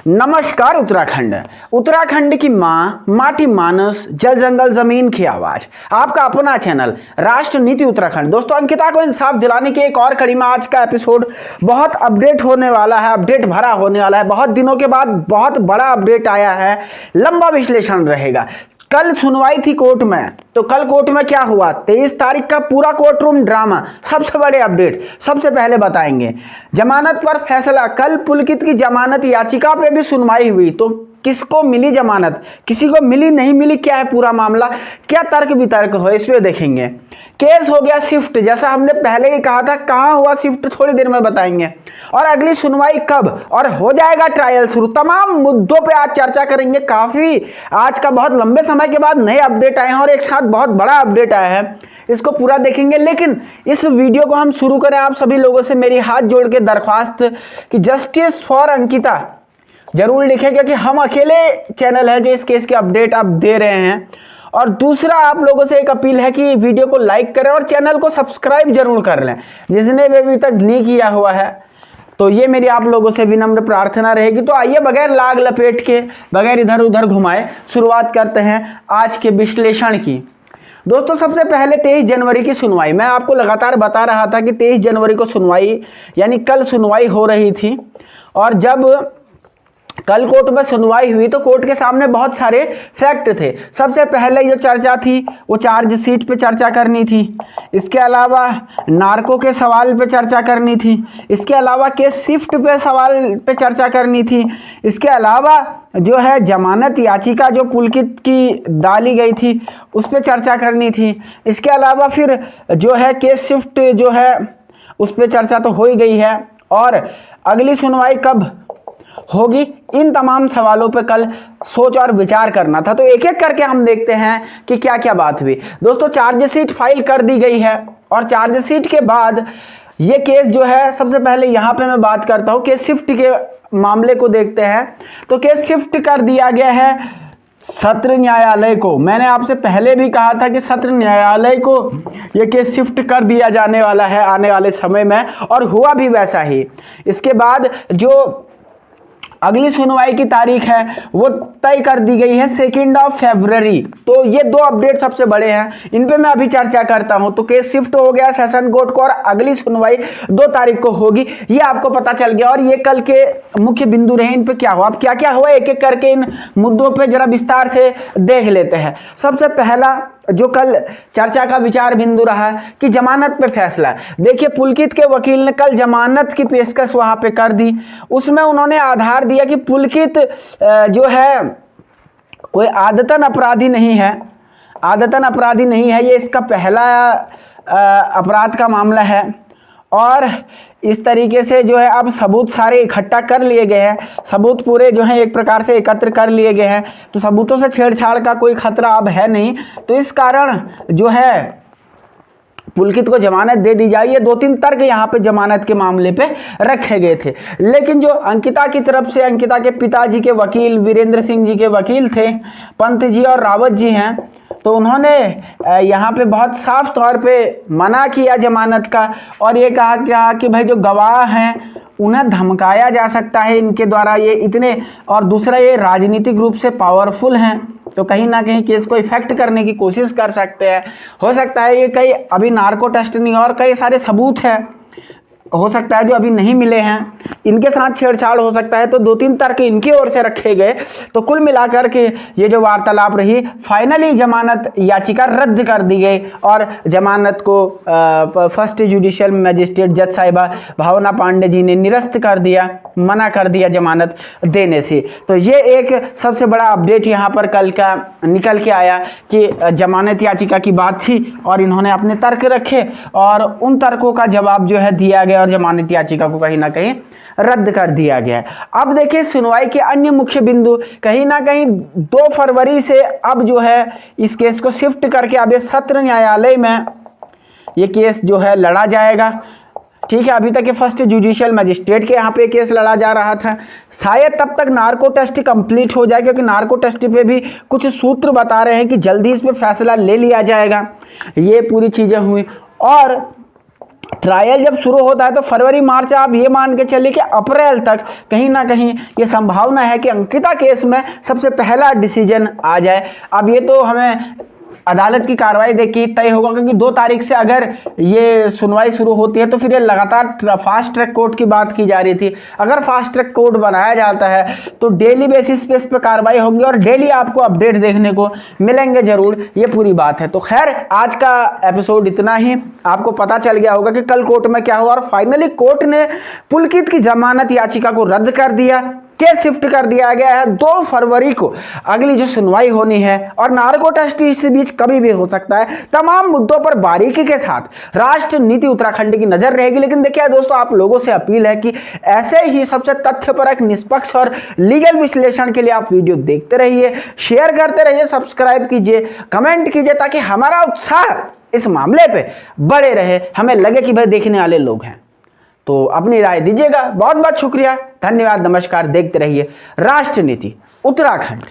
नमस्कार उत्तराखंड। उत्तराखंड की मां, माटी मानस, जल जंगल जमीन की आवाज, आपका अपना चैनल राष्ट्र नीति उत्तराखंड। दोस्तों, अंकिता को इंसाफ दिलाने की एक और कड़ी में आज का एपिसोड बहुत अपडेट होने वाला है, अपडेट भरा होने वाला है। बहुत दिनों के बाद बहुत बड़ा अपडेट आया है, लंबा विश्लेषण रहेगा। कल सुनवाई थी कोर्ट में, तो कल कोर्ट में क्या हुआ, 23 तारीख का पूरा कोर्ट रूम ड्रामा, सबसे बड़े अपडेट सबसे पहले बताएंगे। जमानत पर फैसला, कल पुलकित की जमानत याचिका पे भी सुनवाई हुई, तो किसको मिली जमानत, किसी को मिली नहीं मिली, क्या है पूरा मामला, क्या तर्क वितर्क हो, इसमें देखेंगे। केस हो गया शिफ्ट, जैसा हमने पहले ही कहा था। कहां हुआ शिफ्ट, थोड़ी देर में बताएंगे। और अगली सुनवाई कब और हो जाएगा ट्रायल शुरू, तमाम मुद्दों पे आज चर्चा करेंगे। काफी आज का बहुत लंबे समय के बाद नए अपडेट आए हैं और एक साथ बहुत बड़ा अपडेट आया है, इसको पूरा देखेंगे। लेकिन इस वीडियो को हम शुरू करें, आप सभी लोगों से मेरी हाथ जोड़ के दरख्वास्त कि जस्टिस फॉर अंकिता जरूर लिखें, क्योंकि हम अकेले चैनल है जो इस केस के अपडेट आप दे रहे हैं। और दूसरा, आप लोगों से एक अपील है कि वीडियो को लाइक करें और चैनल को सब्सक्राइब जरूर कर लें, जिसने भी अभी तक नहीं किया हुआ है। तो ये मेरी आप लोगों से विनम्र प्रार्थना रहेगी। तो आइए बगैर लाग लपेट के, बगैर इधर उधर घुमाए, शुरुआत करते हैं आज के विश्लेषण की। दोस्तों, सबसे पहले 23 जनवरी की सुनवाई। मैं आपको लगातार बता रहा था कि 23 जनवरी को सुनवाई, यानी कल सुनवाई हो रही थी। और जब कल कोर्ट में सुनवाई हुई तो कोर्ट के सामने बहुत सारे फैक्ट थे। सबसे पहले जो चर्चा थी वो चार्जशीट पे चर्चा करनी थी, इसके अलावा नार्को के सवाल पे चर्चा करनी थी, इसके अलावा केस शिफ्ट पे सवाल पे चर्चा करनी थी, इसके अलावा जो है जमानत याचिका जो पुलकित की डाली गई थी उस पर चर्चा करनी थी, इसके अलावा फिर जो है केस शिफ्ट जो है उस पर चर्चा तो हो ही गई है। और अगली सुनवाई कब होगी, इन तमाम सवालों पे कल सोच और विचार करना था। तो एक एक करके हम देखते हैं कि क्या क्या बात हुई। दोस्तों, चार्जशीट फाइल कर दी गई है और चार्जशीट के बाद ये केस जो है, सबसे पहले यहाँ पे मैं बात करता हूँ केस शिफ्ट के मामले को देखते हैं। तो केस शिफ्ट कर दिया गया है सत्र न्यायालय को। मैंने आपसे पहले भी कहा था कि सत्र न्यायालय को यह केस शिफ्ट कर दिया जाने वाला है आने वाले समय में, और हुआ भी वैसा ही। इसके बाद जो अगली सुनवाई की तारीख है वो तय कर दी गई है 2 फरवरी। तो ये दो अपडेट सबसे बड़े हैं, इन पे मैं अभी चर्चा करता हूं। तो केस शिफ्ट हो गया सेशन कोर्ट को और अगली सुनवाई 2 तारीख को होगी, ये आपको पता चल गया। और ये कल के मुख्य बिंदु रहे, इन पे क्या हुआ, अब क्या क्या हुआ, एक एक करके इन मुद्दों पे जरा विस्तार से देख लेते हैं। सबसे पहला जो कल चर्चा का विचार बिंदु रहा कि जमानत पे फैसला। देखिए, पुलकित के वकील ने कल जमानत की पेशकश वहां पे कर दी। उसमें उन्होंने आधार दिया कि पुलकित जो है कोई आदतन अपराधी नहीं है, आदतन अपराधी नहीं है, ये इसका पहला अपराध का मामला है। और इस तरीके से जो है अब सबूत सारे इकट्ठा कर लिए गए हैं, सबूत पूरे जो है एक प्रकार से एकत्र कर लिए गए हैं, तो सबूतों से छेड़छाड़ का कोई खतरा अब है नहीं। तो इस कारण जो है पुलकित को जमानत दे दी जाए। ये 2-3 तर्क यहाँ पे जमानत के मामले पे रखे गए थे। लेकिन जो अंकिता की तरफ से, अंकिता के पिताजी के वकील वीरेंद्र सिंह जी के वकील थे, पंत जी और रावत जी हैं, तो उन्होंने यहाँ पे बहुत साफ तौर पे मना किया जमानत का और ये कहा कि भाई जो गवाह हैं उन्हें धमकाया जा सकता है इनके द्वारा, ये इतने, और दूसरा ये राजनीतिक रूप से पावरफुल हैं, तो कहीं ना कहीं केस को इफेक्ट करने की कोशिश कर सकते हैं। हो सकता है ये कई अभी नार्को टेस्ट नहीं और कई सारे सबूत हैं, हो सकता है जो अभी नहीं मिले हैं, इनके साथ छेड़छाड़ हो सकता है। तो 2-3 तर्क इनकी ओर से रखे गए। तो कुल मिलाकर के ये जो वार्तालाप रही, फाइनली जमानत याचिका रद्द कर दी गई और जमानत को फर्स्ट जुडिशियल मजिस्ट्रेट जज साहिबा भावना पांडे जी ने निरस्त कर दिया, मना कर दिया जमानत देने से। तो ये एक सबसे बड़ा अपडेट यहाँ पर कल का निकल के आया कि जमानत याचिका की बात थी और इन्होंने अपने तर्क रखे और उन तर्कों का जवाब जो है दिया गया और जमानत याचिका को कहीं ना कहीं रद्द कर दिया गया है। अब देखिए सुनवाई के अन्य मुख्य बिंदु, कहीं ना कहीं 2 फरवरी से अब जो है इस केस को शिफ्ट करके अब ये सत्र न्यायालय में ये केस जो है लड़ा जाएगा। ठीक है, अभी तक ये फर्स्ट जुडिशियल मजिस्ट्रेट के यहाँ पे केस लड़ा जा रहा था। शायद तब तक नार्को टेस्ट कंप्लीट हो जाए, क्योंकि नार्को टेस्ट पे भी कुछ सूत्र बता रहे हैं कि जल्दी इस पे फैसला ले लिया जाएगा। ये पूरी चीजें हुई और ट्रायल जब शुरू होता है तो फरवरी मार्च आप ये मान के चलिए कि अप्रैल तक कहीं ना कहीं ये संभावना है कि अंकिता केस में सबसे पहला डिसीजन आ जाए। अब ये तो हमें अदालत की कार्रवाई देखी तय होगा, क्योंकि 2 तारीख से अगर ये सुनवाई शुरू होती है तो फिर ये लगातार फास्ट ट्रैक कोर्ट की बात की जा रही थी। अगर फास्ट ट्रैक कोर्ट बनाया जाता है तो डेली बेसिस पे इस पर कार्रवाई होगी और डेली आपको अपडेट देखने को मिलेंगे जरूर, ये पूरी बात है। तो खैर आज का एपिसोड इतना ही। आपको पता चल गया होगा कि कल कोर्ट में क्या हुआ और फाइनली कोर्ट ने पुलकित की जमानत याचिका को रद्द कर दिया। केस शिफ्ट कर दिया गया है 2 फरवरी को अगली जो सुनवाई होनी है, और नार्को टेस्ट इस बीच कभी भी हो सकता है। तमाम मुद्दों पर बारीकी के साथ राष्ट्र नीति उत्तराखंड की नजर रहेगी। लेकिन देखिए दोस्तों, आप लोगों से अपील है कि ऐसे ही सबसे तथ्यपरक, निष्पक्ष और लीगल विश्लेषण के लिए आप वीडियो देखते रहिए, शेयर करते रहिए, सब्सक्राइब कीजिए, कमेंट कीजिए, ताकि हमारा उत्साह इस मामले पे बढ़े रहे, हमें लगे कि भाई देखने वाले लोग हैं। तो अपनी राय दीजिएगा। बहुत बहुत शुक्रिया, धन्यवाद, नमस्कार। देखते रहिए राष्ट्र नीति उत्तराखंड।